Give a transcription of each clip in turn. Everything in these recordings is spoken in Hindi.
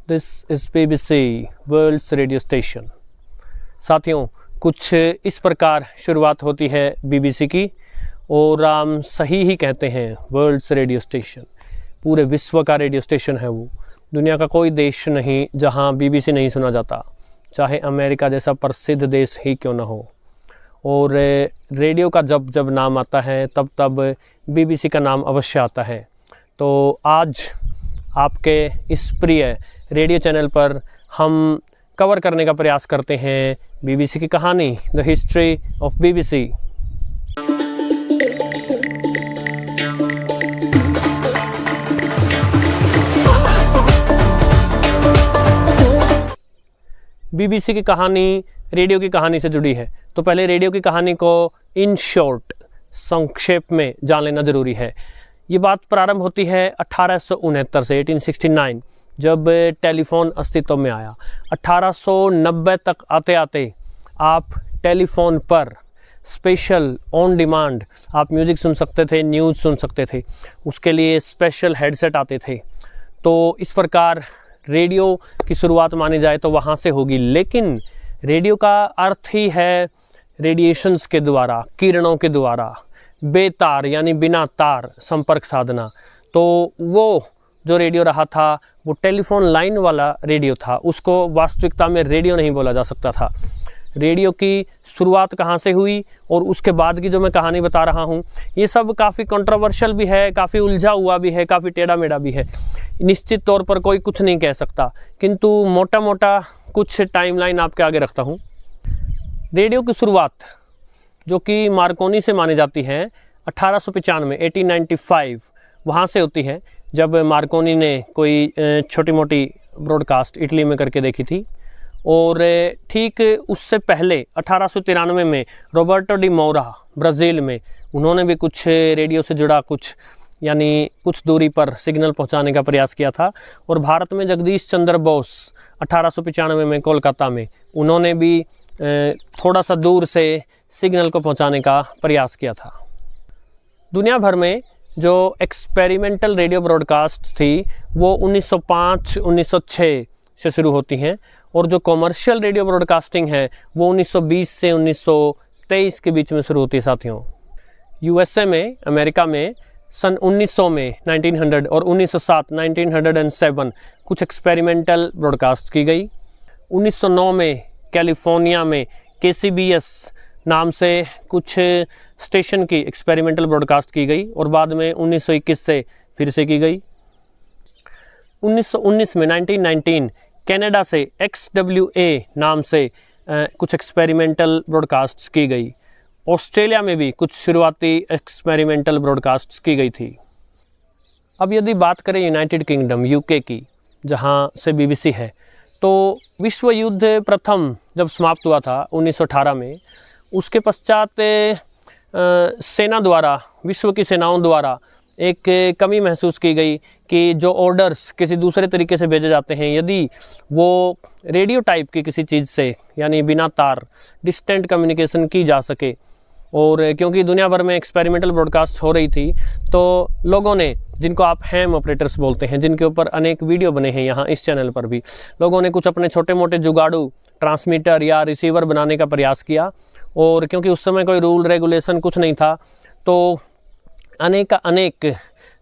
This is BBC world's radio station. साथियों, कुछ इस प्रकार शुरुआत होती है BBC की, और हम सही ही कहते हैं वर्ल्ड्स रेडियो स्टेशन। पूरे विश्व का रेडियो स्टेशन है वो। दुनिया का कोई देश नहीं जहां BBC नहीं सुना जाता, चाहे अमेरिका जैसा प्रसिद्ध देश ही क्यों ना हो। और रेडियो का जब जब नाम आता है तब तब BBC का नाम अवश्य आता है। तो आज आपके इस प्रिय रेडियो चैनल पर हम कवर करने का प्रयास करते हैं BBC की कहानी, the history of BBC। BBC की कहानी रेडियो की कहानी से जुड़ी है, तो पहले रेडियो की कहानी को इन शॉर्ट, संक्षेप में जान लेना जरूरी है। ये बात प्रारंभ होती है 1869 से 1869, जब टेलीफोन अस्तित्व में आया। 1890 तक आते आते आप टेलीफोन पर स्पेशल ऑन डिमांड आप म्यूज़िक सुन सकते थे, न्यूज़ सुन सकते थे। उसके लिए स्पेशल हेडसेट आते थे। तो इस प्रकार रेडियो की शुरुआत मानी जाए तो वहाँ से होगी। लेकिन रेडियो का अर्थ ही है रेडिएशंस के द्वारा, किरणों के द्वारा बेतार यानी बिना तार संपर्क साधना। तो वो जो रेडियो रहा था वो टेलीफोन लाइन वाला रेडियो था, उसको वास्तविकता में रेडियो नहीं बोला जा सकता था। रेडियो की शुरुआत कहाँ से हुई और उसके बाद की जो मैं कहानी बता रहा हूँ, ये सब काफ़ी कंट्रोवर्शियल भी है, काफ़ी उलझा हुआ भी है, काफ़ी टेढ़ा मेढ़ा भी है। निश्चित तौर पर कोई कुछ नहीं कह सकता, किंतु मोटा मोटा कुछ टाइमलाइन आपके आगे रखता हूँ। रेडियो की शुरुआत जो कि मार्कोनी से मानी जाती है 1895 1895 वहाँ से होती है, जब मार्कोनी ने कोई छोटी मोटी ब्रॉडकास्ट इटली में करके देखी थी। और ठीक उससे पहले 1893 में रॉबर्टो डी मोरा ब्राज़ील में, उन्होंने भी कुछ रेडियो से जुड़ा कुछ यानी कुछ दूरी पर सिग्नल पहुंचाने का प्रयास किया था। और भारत में जगदीश चंद्र बोस 1895 में कोलकाता में, उन्होंने भी थोड़ा सा दूर से सिग्नल को पहुंचाने का प्रयास किया था। दुनिया भर में जो एक्सपेरिमेंटल रेडियो ब्रॉडकास्ट थी वो 1905-1906 से शुरू होती हैं, और जो कॉमर्शियल रेडियो ब्रॉडकास्टिंग है वो 1920 से 1923 के बीच में शुरू होती है। साथियों, USA में, अमेरिका में सन 1900 में 1900 और 1907 1907 कुछ एक्सपेरिमेंटल ब्रॉडकास्ट की गई। 1909 में कैलिफोर्निया में KCBS नाम से कुछ स्टेशन की एक्सपेरिमेंटल ब्रॉडकास्ट की गई, और बाद में 1921 से फिर से की गई। 1919 में 1919 कनाडा से XWA नाम से कुछ एक्सपेरिमेंटल ब्रॉडकास्ट्स की गई। ऑस्ट्रेलिया में भी कुछ शुरुआती एक्सपेरिमेंटल ब्रॉडकास्ट्स की गई थी। अब यदि बात करें यूनाइटेड किंगडम UK की, जहां से BBC है, तो विश्व युद्ध प्रथम जब समाप्त हुआ था 1918 में, उसके पश्चात सेना द्वारा, विश्व की सेनाओं द्वारा एक कमी महसूस की गई कि जो ऑर्डर्स किसी दूसरे तरीके से भेजे जाते हैं, यदि वो रेडियो टाइप की किसी चीज़ से यानी बिना तार डिस्टेंट कम्युनिकेशन की जा सके, और क्योंकि दुनिया भर में एक्सपेरिमेंटल ब्रॉडकास्ट हो रही थी, तो लोगों ने, जिनको आप हैम ऑपरेटर्स बोलते हैं, जिनके ऊपर अनेक वीडियो बने हैं यहाँ इस चैनल पर भी, लोगों ने कुछ अपने छोटे मोटे जुगाड़ू ट्रांसमीटर या रिसीवर बनाने का प्रयास किया। और क्योंकि उस समय कोई रूल रेगुलेशन कुछ नहीं था, तो अनेक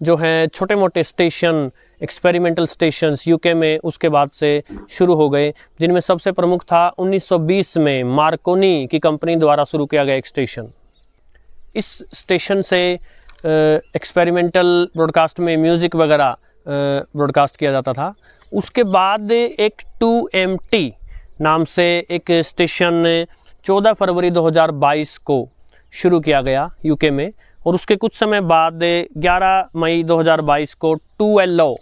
जो हैं छोटे मोटे स्टेशन, एक्सपेरिमेंटल स्टेशंस UK में उसके बाद से शुरू हो गए, जिनमें सबसे प्रमुख था 1920 में मार्कोनी की कंपनी द्वारा शुरू किया गया एक स्टेशन। इस स्टेशन से एक्सपेरिमेंटल ब्रॉडकास्ट में म्यूज़िक वगैरह ब्रॉडकास्ट किया जाता था। उसके बाद एक 2MT नाम से एक स्टेशन 14 फरवरी 2022 को शुरू किया गया UK में, और उसके कुछ समय बाद 11 मई 2022 को 2LO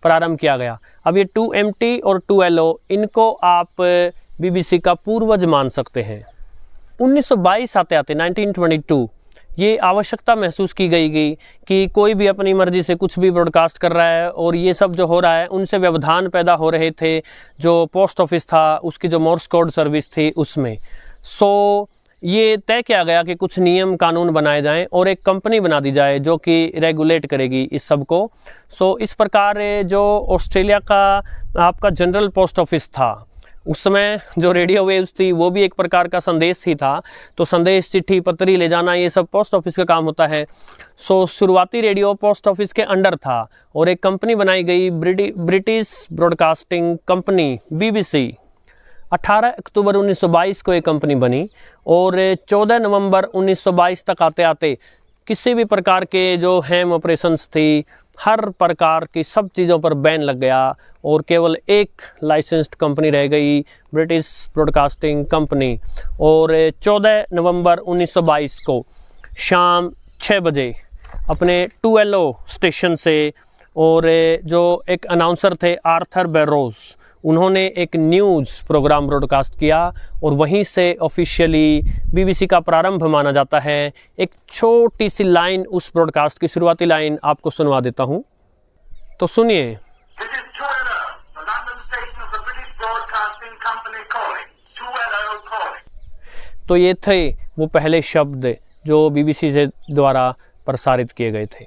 प्रारंभ किया गया। अब ये 2MT और 2LO, इनको आप BBC का पूर्वज मान सकते हैं। 1922 आते आते 1922 ये आवश्यकता महसूस की गई कि कोई भी अपनी मर्जी से कुछ भी ब्रॉडकास्ट कर रहा है, और ये सब जो हो रहा है उनसे व्यवधान पैदा हो रहे थे। जो पोस्ट ऑफिस था, उसकी जो मोर्स कोड सर्विस थी उसमें, सो ये तय किया गया कि कुछ नियम कानून बनाए जाएं और एक कंपनी बना दी जाए जो कि रेगुलेट करेगी इस सब को। सो इस प्रकार जो ऑस्ट्रेलिया का आपका जनरल पोस्ट ऑफिस था, उस समय जो रेडियो वेव्स थी वो भी एक प्रकार का संदेश ही था। तो संदेश, चिट्ठी, पत्री ले जाना, ये सब पोस्ट ऑफिस का काम होता है। सो शुरुआती रेडियो पोस्ट ऑफिस के अंडर था और एक कंपनी बनाई गई, ब्रिटिश ब्रॉडकास्टिंग कंपनी BBC। 18 अक्टूबर 1922 को एक कंपनी बनी और 14 नवंबर 1922 तक आते आते किसी भी प्रकार के जो हैम ऑपरेशंस थी, हर प्रकार की सब चीज़ों पर बैन लग गया और केवल एक लाइसेंस्ड कंपनी रह गई, ब्रिटिश ब्रॉडकास्टिंग कंपनी। और 14 नवंबर 1922 को शाम 6 बजे अपने 2LO स्टेशन से, और जो एक अनाउंसर थे आर्थर बैरोज, उन्होंने एक न्यूज़ प्रोग्राम ब्रॉडकास्ट किया और वहीं से ऑफिशियली BBC का प्रारंभ माना जाता है। एक छोटी सी लाइन उस ब्रॉडकास्ट की शुरुआती लाइन आपको सुनवा देता हूं, तो सुनिए। तो ये थे वो पहले शब्द जो BBC से द्वारा प्रसारित किए गए थे।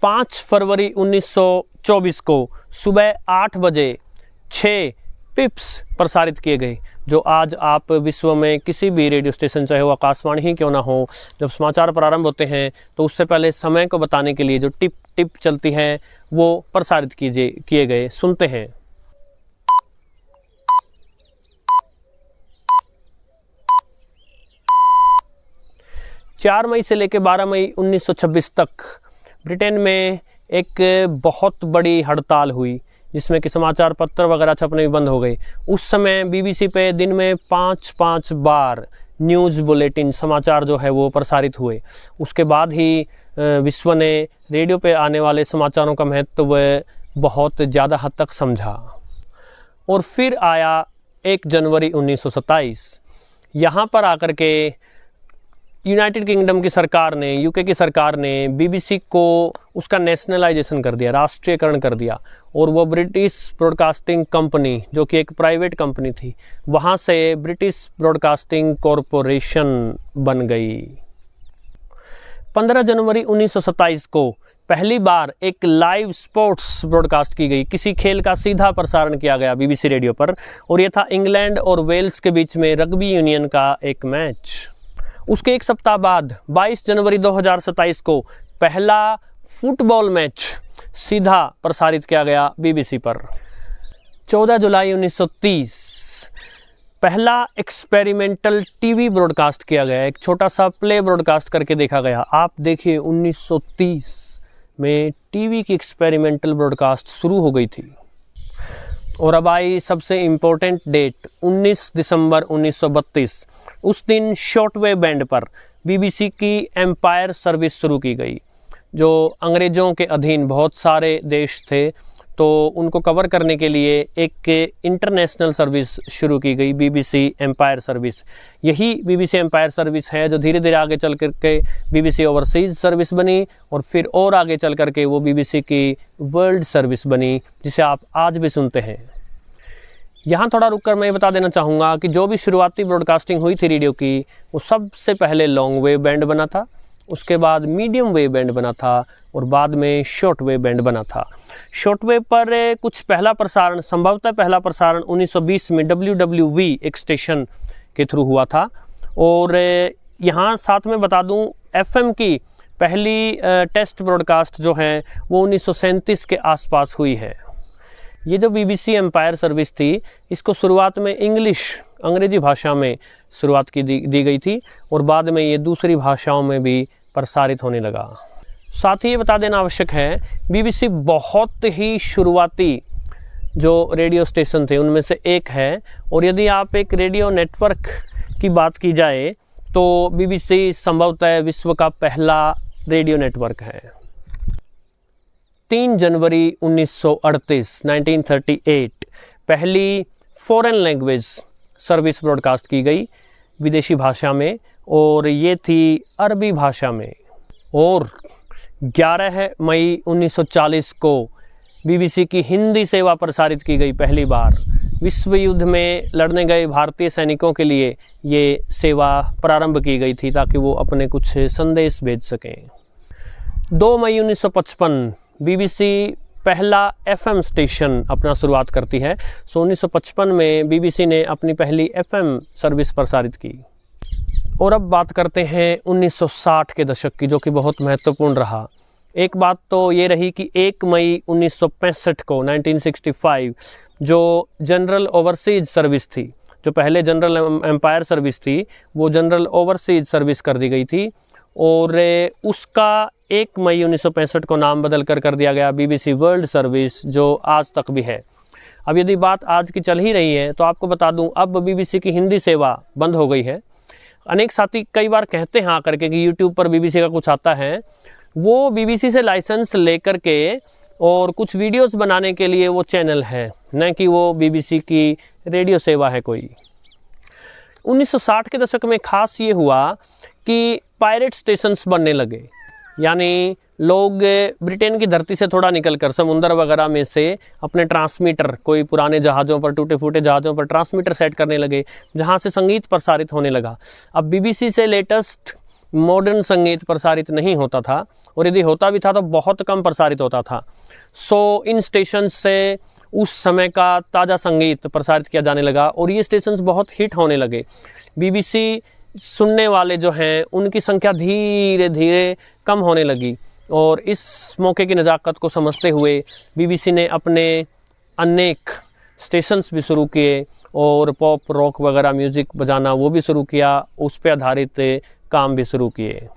5 फरवरी 1924 को सुबह 8 बजे 6 पिप्स प्रसारित किए गए, जो आज आप विश्व में किसी भी रेडियो स्टेशन, चाहे वो आकाशवाणी ही क्यों ना हो, जब समाचार प्रारंभ होते हैं तो उससे पहले समय को बताने के लिए जो टिप टिप चलती है वो प्रसारित किए गए। सुनते हैं। चार मई से लेकर 12 मई 1926 तक ब्रिटेन में एक बहुत बड़ी हड़ताल हुई, जिसमें कि समाचार पत्र वगैरह छपने भी बंद हो गए। उस समय BBC पे दिन में 5-5 बार न्यूज़ बुलेटिन, समाचार जो है वो प्रसारित हुए। उसके बाद ही विश्व ने रेडियो पे आने वाले समाचारों का महत्व बहुत ज़्यादा हद तक समझा। और फिर आया 1 जनवरी 1927। यहाँ पर आकर के यूनाइटेड किंगडम की सरकार ने, UK की सरकार ने BBC को उसका नेशनलाइजेशन कर दिया, राष्ट्रीयकरण कर दिया, और वो ब्रिटिश ब्रॉडकास्टिंग कंपनी, जो कि एक प्राइवेट कंपनी थी, वहाँ से ब्रिटिश ब्रॉडकास्टिंग कॉरपोरेशन बन गई। 15 जनवरी 1927 को पहली बार एक लाइव स्पोर्ट्स ब्रॉडकास्ट की गई, किसी खेल का सीधा प्रसारण किया गया BBC रेडियो पर, और यह था इंग्लैंड और वेल्स के बीच में रग्बी यूनियन का एक मैच। उसके एक सप्ताह बाद 22 जनवरी 2027 को पहला फुटबॉल मैच सीधा प्रसारित किया गया BBC पर। 14 जुलाई 1930 पहला एक्सपेरिमेंटल टीवी ब्रॉडकास्ट किया गया, एक छोटा सा प्ले ब्रॉडकास्ट करके देखा गया। आप देखिए 1930 में टीवी की एक्सपेरिमेंटल ब्रॉडकास्ट शुरू हो गई थी। और अब आई सबसे इम्पोर्टेंट डेट, 19 दिसंबर 1932। उस दिन शॉर्टवेव बैंड पर BBC की एम्पायर सर्विस शुरू की गई। जो अंग्रेज़ों के अधीन बहुत सारे देश थे, तो उनको कवर करने के लिए एक इंटरनेशनल सर्विस शुरू की गई, BBC एम्पायर सर्विस। यही BBC एम्पायर सर्विस है जो धीरे धीरे आगे चल करके BBC ओवरसीज़ सर्विस बनी, और फिर और आगे चल करके वो BBC की वर्ल्ड सर्विस बनी, जिसे आप आज भी सुनते हैं। यहाँ थोड़ा रुककर मैं बता देना चाहूँगा कि जो भी शुरुआती ब्रॉडकास्टिंग हुई थी रेडियो की, वो सबसे पहले लॉन्ग वेव बैंड बना था, उसके बाद मीडियम वेव बैंड बना था, और बाद में शॉर्ट वेव बैंड बना था। शॉर्ट वेव पर कुछ पहला प्रसारण, संभवतः पहला प्रसारण 1920 में WWV एक स्टेशन के थ्रू हुआ था। और यहाँ साथ में बता दूँ, FM की पहली टेस्ट ब्रॉडकास्ट जो है वो 1937 के आसपास हुई है। ये जो BBC एम्पायर सर्विस थी, इसको शुरुआत में अंग्रेजी भाषा में शुरुआत दी गई थी, और बाद में ये दूसरी भाषाओं में भी प्रसारित होने लगा। साथ ही ये बता देना आवश्यक है, BBC बहुत ही शुरुआती जो रेडियो स्टेशन थे उनमें से एक है। और यदि आप एक रेडियो नेटवर्क की बात की जाए तो BBC संभवतः विश्व का पहला रेडियो नेटवर्क है। 3 जनवरी 1938 पहली फॉरेन लैंग्वेज सर्विस ब्रॉडकास्ट की गई विदेशी भाषा में, और ये थी अरबी भाषा में। और 11 मई 1940 को BBC की हिंदी सेवा प्रसारित की गई पहली बार, विश्व युद्ध में लड़ने गए भारतीय सैनिकों के लिए ये सेवा प्रारंभ की गई थी ताकि वो अपने कुछ संदेश भेज सकें। 2 मई 1955 बीबीसी पहला एफएम स्टेशन अपना शुरुआत करती है। 1955 में बीबीसी ने अपनी पहली एफएम सर्विस प्रसारित की। और अब बात करते हैं 1960 के दशक की, जो कि बहुत महत्वपूर्ण रहा। एक बात तो ये रही कि 1 मई 1965 को 1965 जो जनरल ओवरसीज सर्विस थी, जो पहले जनरल एम्पायर सर्विस थी, वो जनरल ओवरसीज सर्विस कर दी गई थी और उसका 1 मई 1965 को नाम बदल कर दिया गया बीबीसी वर्ल्ड सर्विस, जो आज तक भी है। अब यदि बात आज की चल ही रही है तो आपको बता दूं, अब बीबीसी की हिंदी सेवा बंद हो गई है। अनेक साथी कई बार कहते हैं आकर के कि यूट्यूब पर बीबीसी का कुछ आता है, वो बीबीसी से लाइसेंस लेकर के और कुछ वीडियोस बनाने के लिए वो चैनल है, न कि वो बीबीसी की रेडियो सेवा है कोई। 1960 के दशक में खास ये हुआ कि पायरेट स्टेशंस बनने लगे, यानी लोग ब्रिटेन की धरती से थोड़ा निकलकर समुंदर वगैरह में से अपने ट्रांसमीटर, कोई पुराने जहाज़ों पर, टूटे फूटे जहाज़ों पर ट्रांसमीटर सेट करने लगे, जहां से संगीत प्रसारित होने लगा। अब बीबीसी से लेटेस्ट मॉडर्न संगीत प्रसारित नहीं होता था, और यदि होता भी था तो बहुत कम प्रसारित होता था। इन स्टेशन से उस समय का ताज़ा संगीत प्रसारित किया जाने लगा और ये स्टेशंस बहुत हिट होने लगे। बीबीसी सुनने वाले जो हैं उनकी संख्या धीरे धीरे कम होने लगी, और इस मौके की नज़ाकत को समझते हुए बीबीसी ने अपने अनेक स्टेशंस भी शुरू किए और पॉप रॉक वगैरह म्यूज़िक बजाना वो भी शुरू किया, उस पर आधारित काम भी शुरू किए।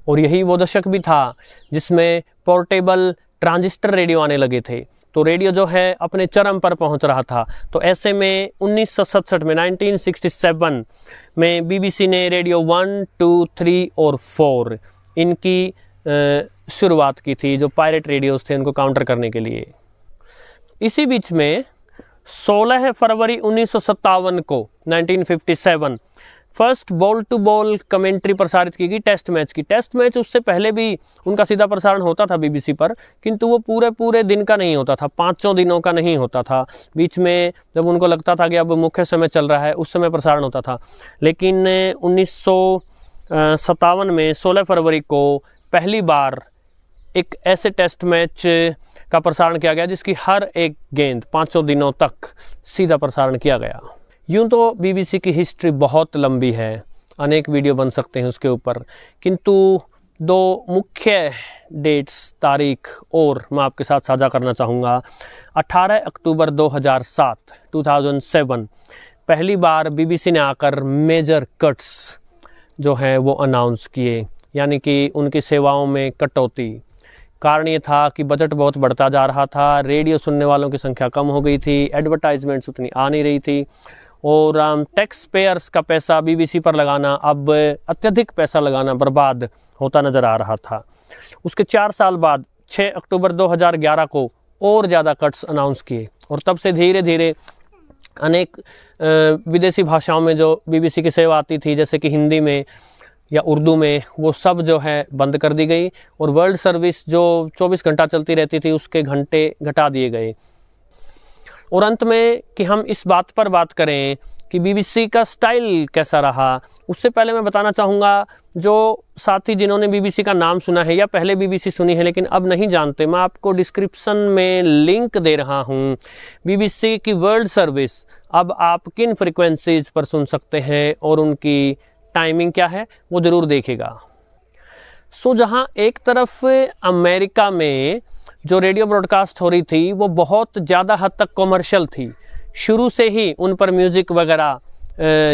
और यही वो दशक भी था जिसमें पोर्टेबल ट्रांजिस्टर रेडियो आने लगे थे, तो रेडियो जो है अपने चरम पर पहुंच रहा था। तो ऐसे में 1967 में 1967 में बीबीसी ने रेडियो 1, 2, 3 और 4 इनकी शुरुआत की थी, जो पायरेट रेडियोस थे उनको काउंटर करने के लिए। इसी बीच में 16 फरवरी 1957 को 1957 first ball to ball commentary प्रसारित की गई टेस्ट मैच की। टेस्ट मैच उससे पहले भी उनका सीधा प्रसारण होता था बीबीसी पर, किंतु वो पूरे दिन का नहीं होता था, 5 दिनों का नहीं होता था। बीच में जब उनको लगता था कि अब मुख्य समय चल रहा है, उस समय प्रसारण होता था। लेकिन 1957 में 16 फरवरी को पहली बार एक ऐसे टेस्ट मैच का प्रसारण किया गया जिसकी हर एक गेंद 5 दिनों तक सीधा प्रसारण किया गया। यूँ तो बीबीसी की हिस्ट्री बहुत लंबी है, अनेक वीडियो बन सकते हैं उसके ऊपर, किंतु 2 मुख्य डेट्स, तारीख और मैं आपके साथ साझा करना चाहूँगा। 18 अक्टूबर 2007 पहली बार बीबीसी ने आकर मेजर कट्स जो हैं वो अनाउंस किए, यानी कि उनकी सेवाओं में कटौती। कारण ये था कि बजट बहुत बढ़ता जा रहा था, रेडियो सुनने वालों की संख्या कम हो गई थी, एडवर्टाइजमेंट्स उतनी आ नहीं रही थी, और टैक्स पेयर्स का पैसा बीबीसी पर लगाना, अब अत्यधिक पैसा लगाना बर्बाद होता नज़र आ रहा था। उसके 4 साल बाद 6 अक्टूबर 2011 को और ज़्यादा कट्स अनाउंस किए, और तब से धीरे धीरे अनेक विदेशी भाषाओं में जो बीबीसी की सेवा आती थी, जैसे कि हिंदी में या उर्दू में, वो सब जो है बंद कर दी गई, और वर्ल्ड सर्विस जो 24 घंटा चलती रहती थी उसके घंटे घटा दिए गए। और अंत में कि हम इस बात पर बात करें कि बीबीसी का स्टाइल कैसा रहा, उससे पहले मैं बताना चाहूँगा, जो साथी जिन्होंने बीबीसी का नाम सुना है या पहले बीबीसी सुनी है लेकिन अब नहीं जानते, मैं आपको डिस्क्रिप्शन में लिंक दे रहा हूँ। बीबीसी की वर्ल्ड सर्विस अब आप किन फ्रिक्वेंसीज पर सुन सकते हैं और उनकी टाइमिंग क्या है, वो ज़रूर देखेगा। जहाँ एक तरफ अमेरिका में जो रेडियो ब्रॉडकास्ट हो रही थी वो बहुत ज़्यादा हद तक कॉमर्शियल थी, शुरू से ही उन पर म्यूज़िक वगैरह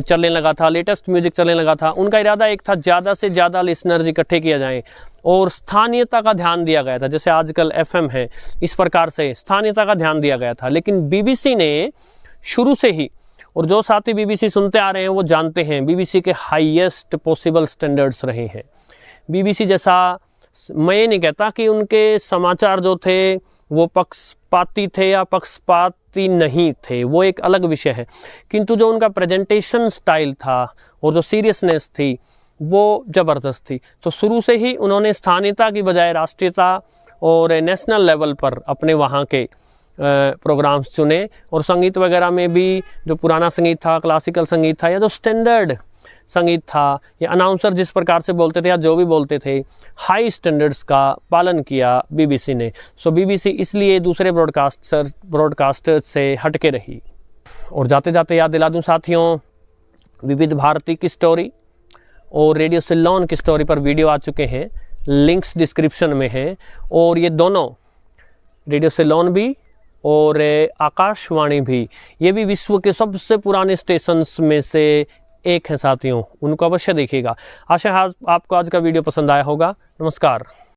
चलने लगा था, लेटेस्ट म्यूज़िक चलने लगा था। उनका इरादा एक था ज़्यादा से ज़्यादा लिसनर्स इकट्ठे किया जाएं, और स्थानीयता का ध्यान दिया गया था, जैसे आजकल एफएम है, इस प्रकार से स्थानीयता का ध्यान दिया गया था। लेकिन बीबीसी ने शुरू से ही, और जो साथी बीबीसी सुनते आ रहे हैं वो जानते हैं, बीबीसी के हाईएस्ट पॉसिबल स्टैंडर्ड्स रहे हैं। बीबीसी जैसा, मैं ये नहीं कहता कि उनके समाचार जो थे वो पक्षपाती थे या पक्षपाती नहीं थे, वो एक अलग विषय है, किंतु जो उनका प्रेजेंटेशन स्टाइल था और जो सीरियसनेस थी वो ज़बरदस्त थी। तो शुरू से ही उन्होंने स्थानीयता की बजाय राष्ट्रीयता और नेशनल लेवल पर अपने वहाँ के प्रोग्राम्स चुने, और संगीत वगैरह में भी जो पुराना संगीत था, क्लासिकल संगीत था, या जो स्टैंडर्ड संगीत था, या अनाउंसर जिस प्रकार से बोलते थे या जो भी बोलते थे, हाई स्टैंडर्ड्स का पालन किया बीबीसी ने। सो बीबीसी इसलिए दूसरे ब्रॉडकास्टर्स से हटके रही। और जाते जाते याद दिला दूं साथियों, विविध भारती की स्टोरी और रेडियो सिलोन की स्टोरी पर वीडियो आ चुके हैं, लिंक्स डिस्क्रिप्शन में है। और ये दोनों, रेडियो सिलोन भी और आकाशवाणी भी, ये भी विश्व के सबसे पुराने स्टेशंस में से एक है साथियों, उनको अवश्य देखिएगा। आशा है आपको आज का वीडियो पसंद आया होगा। नमस्कार।